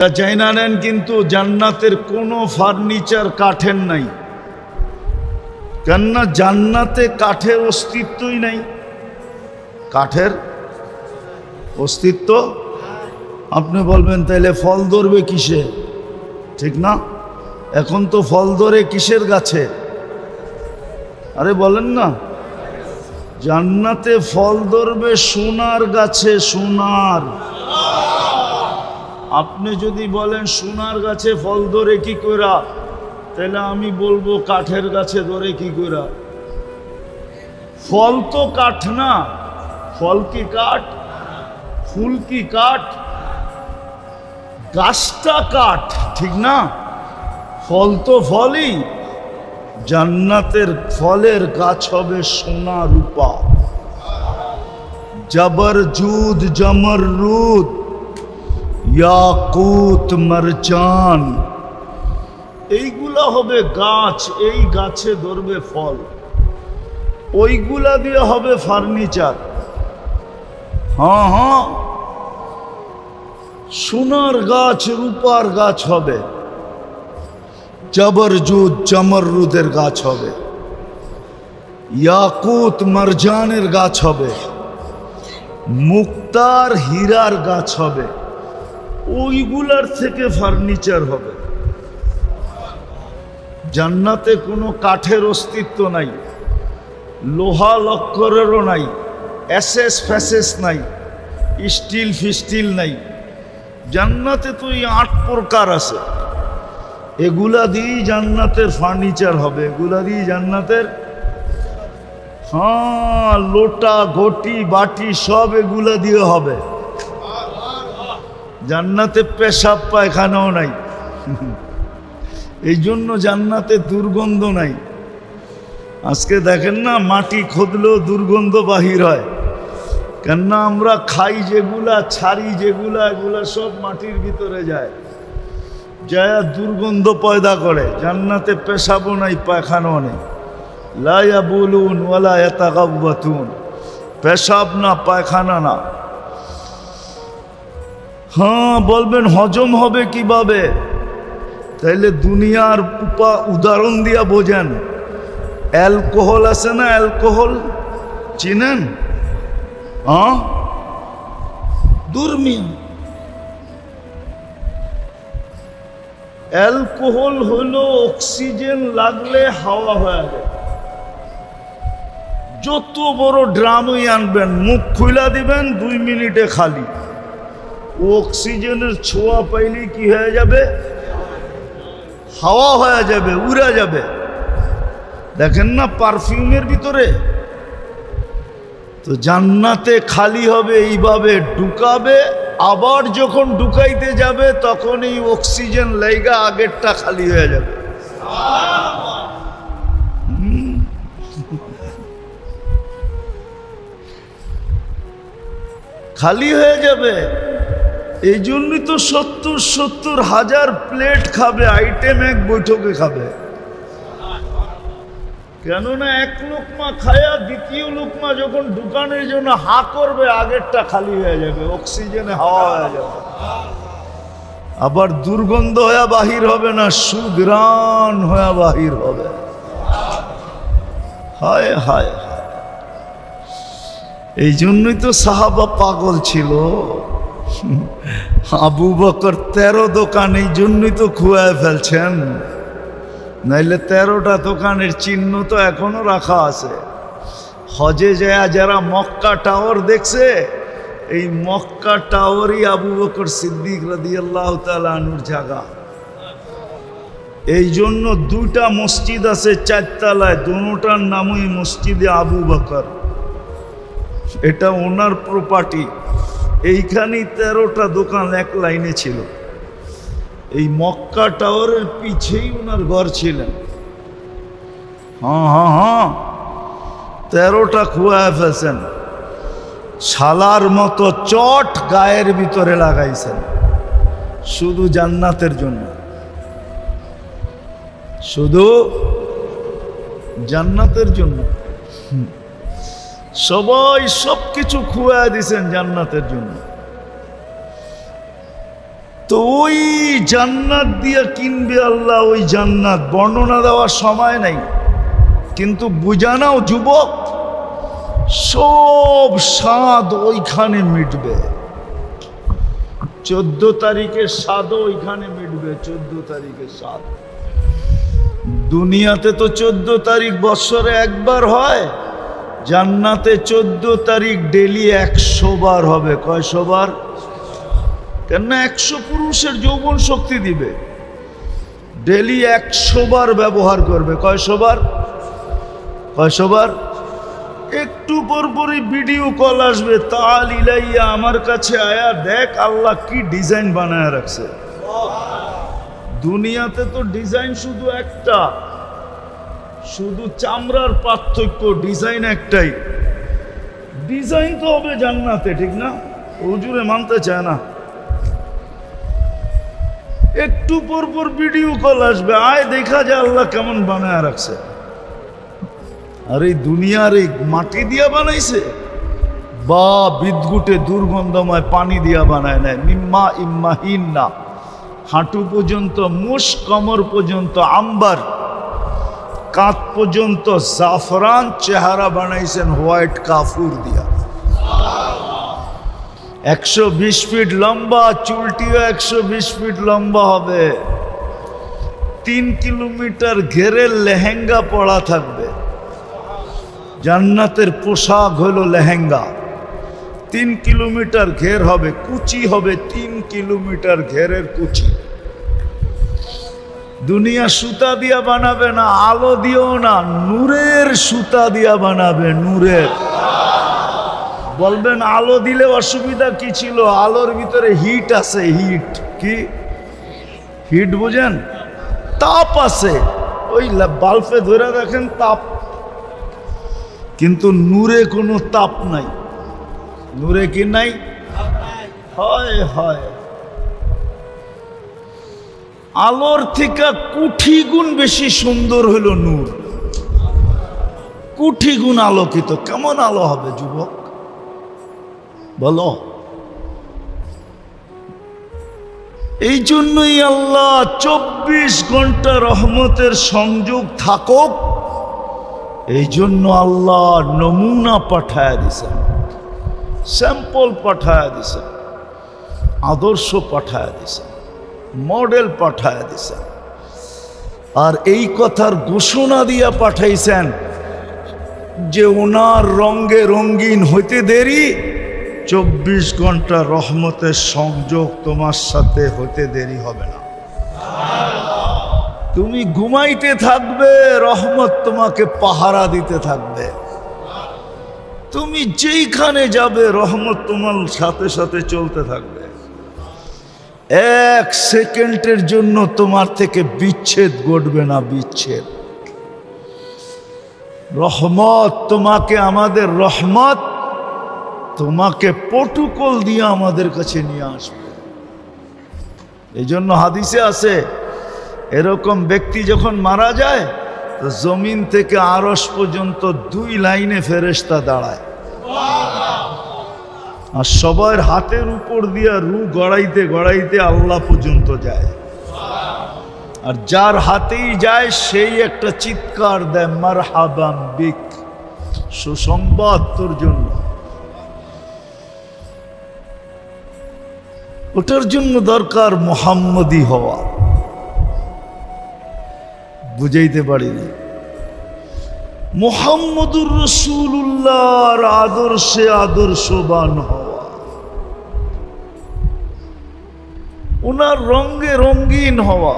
চাইনা নেন, কিন্তু জান্নাতের কোনো ফার্নিচার কাঠের নাই। কেননা জান্নাতে কাঠের অস্তিত্বই নাই। কাঠের অস্তিত্ব, আপনি বলবেন তাইলে ফল ধরবে কিসে? ঠিক না? এখন তো ফল ধরে কিসের গাছে? আরে বলেন না, জান্নাতে ফল ধরবে সোনার গাছে। সোনার, আপনি যদি বলেন সোনার গাছে ফল ধরে কি কইরা, তাহলে আমি বলবো কাঠের গাছে ধরে কি কইরা। ফল তো কাঠ না, ফল কি কাঠ? ফুল কি কাঠ? গাছটা কাঠ, ঠিক না? ফল তো ফলই। জান্নাতের ফলের গাছ হবে সোনা রূপা, জবরজুদ জমরুদ ইয়াকুত মারজান, এইগুলা হবে গাছ। এই গাছে ধরবে ফল, ওইগুলা দিয়ে হবে ফার্নিচার। হ্যাঁ হ্যাঁ, সোনার গাছ রূপার গাছ হবে, জবরজুদ জমরুদের গাছ হবে, ইয়াকুত মারজানের গাছ হবে, মুক্তার হীরার গাছ হবে। ওইগুলার থেকে ফার্নিচার হবে। জান্নাতে কোনো কাঠের অস্তিত্ব নাই, লোহা লক্করেরও নাই, এসএস ফ্যাসেস নাই, স্টিল ফিস্টিল নাই। জান্নাতে তো এই 8 প্রকার আছে, এগুলা দিয়েই জান্নাতের ফার্নিচার হবে। এগুলা দিয়ে জান্নাতের, হ্যাঁ, লোটা ঘটি বাটি সব এগুলা দিয়ে হবে। জান্নাতে পেশাব পায়খানাও নাই, এই জন্য জান্নাতে দুর্গন্ধ নাই। আজকে দেখেন না, মাটি খুদলেও দুর্গন্ধ বাহির হয়। কেননা আমরা খাই যেগুলা, ছাড়ি যেগুলা, এগুলা সব মাটির ভিতরে যায়, যা দুর্গন্ধ পয়দা করে। জান্নাতে পেশাবও নাই, পায়খানাও নেই। লা ইয়াবুলুন ওয়ালা ইয়াতাগাওয়াতুন, পেশাব না, পায়খানা না। হ্যাঁ, বলবেন হজম হবে কিভাবে? তাইলে দুনিয়ার উদাহরণ দিয়া বোঝেন। অ্যালকোহল আছে না, অ্যালকোহল চিনেন? হ্যাঁ, দুর্মিয়া। অ্যালকোহল হলো অক্সিজেন লাগলে হাওয়া হয়ে যায়। যত বড় ড্রামই আনবেন, মুখ খুলা দিবেন, 2 মিনিটে খালি। অক্সিজেনের ছোঁয়া পাইলে কি হয়ে যাবে? হাওয়া হয়ে যাবে, উড়া যাবে। দেখেন না পারফিউমের ভিতরে। তো জান্নাতে খালি হবে এইভাবে, ঢুকাবে, আবার যখন ঢুকাইতে যাবে তখন এই অক্সিজেন লাইগা আগেরটা খালি হয়ে যাবে। খালি হয়ে যাবে। এই জন্যই তো 70 হাজার প্লেট খাবে, আইটেম এক বৈঠকে খাবে। কেননা 1 লোকমা খায়া দ্বিতীয় লোকমা যখন দোকানের জন্য হা করবে, আগেরটা খালি হয়ে যাবে, অক্সিজেনে হাওয়া হয়ে যাবে। আবার দুর্গন্ধ হয়ে বাহির হবে না, সুঘ্রাণ হয়ে বাহির হবে। হায় হায়, এই জন্যই তো সাহাবা পাগল ছিল। আবু বকর 13 দোকান এই জন্যই তো খুয়ায় ফেলছেন, নাইলে 13টা দোকানের চিহ্ন তো এখনো রাখা আছে। হজে যায় যারা মক্কা টাওয়ার দেখছে, এই মক্কা টাওয়ারই আবু বকর সিদ্দিক রাদিয়াল্লাহু তাআলা আনহুর জায়গা। এই জন্য 2টা মসজিদ আছে 4 তলায়, দুটোটার নামই মসজিদে আবু বকর। এটা ওনার প্রপার্টি। এইখানেই 13টা দোকান এক লাইনে ছিল। এই মক্কা টাওয়ারের পিছেই ওনার ঘর ছিলেন। হ্যাঁ হ্যাঁ হ্যাঁ, 13টা খুয়ায় ফেলছেন। শালার মতো চট গায়ের ভিতরে লাগাইছেন, শুধু জান্নাতের জন্য, শুধু জান্নাতের জন্য। সবাই সবকিছু খুয়ায় দিছেন জান্নাতের জন্য। তো ওই জান্নাত দিয়ে কিনবে আল্লাহ। ওই জান্নাত বর্ণনা দেওয়ার সময় নাই, কিন্তু বুঝানাও যুবক, সব স্বাদ ওইখানে মিটবে। 14 তারিখের স্বাদও ওইখানে মিটবে। 14 তারিখের স্বাদ। দুনিয়াতে তো 14 তারিখ বছরে একবার হয়, জান্নাতে 14 তারিখ ডেলি 100 বার হবে। কয়শো বার? কেননা 100 পুরুষের যৌবন শক্তি দিবে। ডেলি 100 বার ব্যবহার করবে। কয়শো বার? কয়শো বার? একটু পরপরই ভিডিও কল আসবে, তাল ইলাইয়া, আমার কাছে আয়া দেখ আল্লাহ কি ডিজাইন বানায় রাখছে। দুনিয়াতে তো ডিজাইন শুধু একটা, শুধু চামড়ার পার্থক্য, ডিজাইন একটাই। ডিজাইন তো হবে জান্নাতে, ঠিক না? হুজুরে মানতে চায় না। একটু পরপর ভিডিও কল আসবে, আয় দেখা যায় আল্লাহ কেমন বানায় রাখছে। আর এই দুনিয়ার এই মাটি দিয়া বানাইছে বা বিদ্যুটে দুর্গন্ধময় পানি দিয়া বানায় নাই। মিম্মা ইম্মাহিন না, হাঁটু পর্যন্ত মুশ, কমর পর্যন্ত আম্বার, কাঁধ পর্যন্ত জাফরান, চেহারা বানাইছেন হোয়াইট কাফুর দিয়া। 120 ফিট লম্বা, চুলটিও 120 ফিট লম্বা হবে। 3 কিলোমিটার ঘেরের লেহেঙ্গা পরা থাকবে। জান্নাতের পোশাক হলো লেহেঙ্গা। 3 কিলোমিটার ঘের হবে, কুচি হবে 3 কিলোমিটার ঘেরের কুচি। দুনিয়া সুতা দিয়া বানাবে না, আলো দিও না, নূরের সুতা দিয়া বানাবে। নূরের। বলবেন আলো দিলে অসুবিধা কি ছিল? আলোর ভিতরে হিট আছে। হিট কি? হিট বুঝেন? তাপ আছে। ওই বাল্বে ধরে দেখেন তাপ, কিন্তু নূরে কোনো তাপ নাই। নূরে কি নাই? হয় হয়। আলোর থেকে কোটি গুণ বেশি সুন্দর হলো নূর। কোটি গুণ আলোকিত। কেমন আলো হবে যুবক বলো? এই জন্যই আল্লাহ 24 ঘন্টা রহমতের সংযোগ থাকুক, এই জন্য আল্লাহ নমুনা পাঠায়া দিছেন, স্যাম্পল পাঠায়া দিছেন, আদর্শ পাঠায়া দিছেন, মডেল পাঠায়া দিছেন। আর এই কথার ঘোষণা দিয়া পাঠাইছেন যে ওনার রঙে রঙিন হইতে দেরি, 24 ঘন্টা রহমতের সংযোগ তোমার সাথে হইতে দেরি হবে না। তুমি ঘুমাইতে থাকবে, রহমত তোমাকে পাহারা দিতে থাকবে। তুমি যেইখানে যাবে, রহমত তোমার সাথে সাথে চলতে থাকবে। 1 সেকেন্ডের জন্য তোমার থেকে বিচ্ছেদ ঘটবে না। বিচ্ছেদ। রহমত তোমাকে, আমাদের রহমত তোমাকে প্রটোকল দিয়ে আমাদের কাছে নিয়ে আসবে। এই জন্য হাদিসে আছে, এরকম ব্যক্তি যখন মারা যায় তো জমিন থেকে আরশ পর্যন্ত 2 লাইনে ফেরেশতা দাঁড়ায়, আর সবার হাতের উপর দিয়া রু গড়াইতে গড়াইতে আল্লাহ পর্যন্ত যায়। আর যার হাতেই যায় সেই একটা চিৎকার দেয়, মারহাবাম বিক, সুসংবাদ তোর জন্য। ওটার জন্য দরকার মুহাম্মদী হওয়া। বুঝাইতে পারিনি। মুহাম্মদুর রাসূলুল্লাহর আদর্শে আদর্শবান হওয়া, ওনার রঙে রঙিন হওয়া,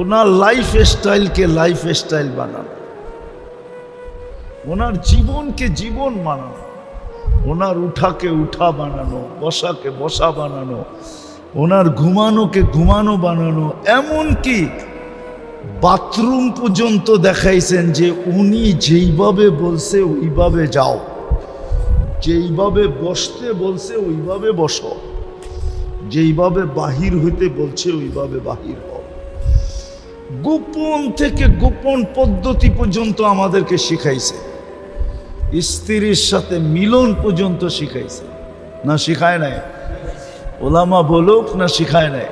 ওনার লাইফ স্টাইলকে লাইফ স্টাইল বানানো, ওনার জীবনকে জীবন বানানো, ওনার উঠাকে উঠা বানানো, বসাকে বসা বানানো, ওনার ঘুমানোকে ঘুমানো বানানো। এমনকি বাথরুম পর্যন্ত দেখাইছেন যে উনি যেইভাবে বলছে ওইভাবে যাও, যেইভাবে বসতে বলছে ওইভাবে বসো, যেইভাবে বাহির হইতে বলছে ওইভাবে বাহির হও। গোপন থেকে গোপন পদ্ধতি পর্যন্ত আমাদেরকে শিখাইছে। স্ত্রীর সাথে মিলন পর্যন্ত শিখাইছে না? শিখায় নাই? ওলামা বলুক না শিখায় নাই?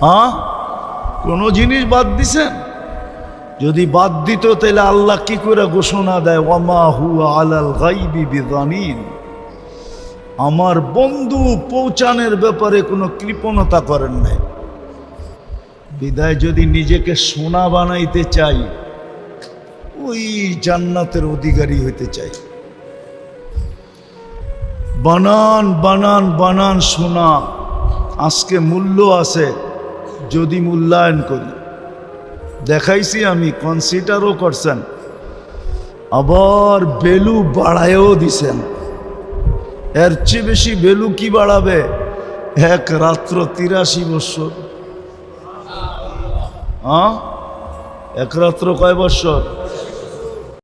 হ্যাঁ, কোনো জিনিস বাদ দিছেন? যদি বাদ দিত তাহলে আল্লাহ কি করে ঘোষণা দেয়, ওয়ামা হুয়া আলাল গাইবি বিযানিন, আমার বন্ধু পৌঁছানোর ব্যাপারে কোনো কৃপণতা করেন নাই। বিদায় যদি নিজেকে সোনা বানাইতে চাই, ওই জান্নাতের অধিকারী হইতে চাই। বানান বানান বানান সোনা, আজকে মূল্য আছে যদি মূল্যায়ন করি। দেখাইছি আমি, কনসিডারও করছেন, আবার ভ্যালু বাড়ায়ও দিছেন। এর চেয়ে বেশি ভ্যালু কি বাড়াবে? এক রাত্র 83 বৎসর। হ্যাঁ, এক রাত্র কয় বৎসর?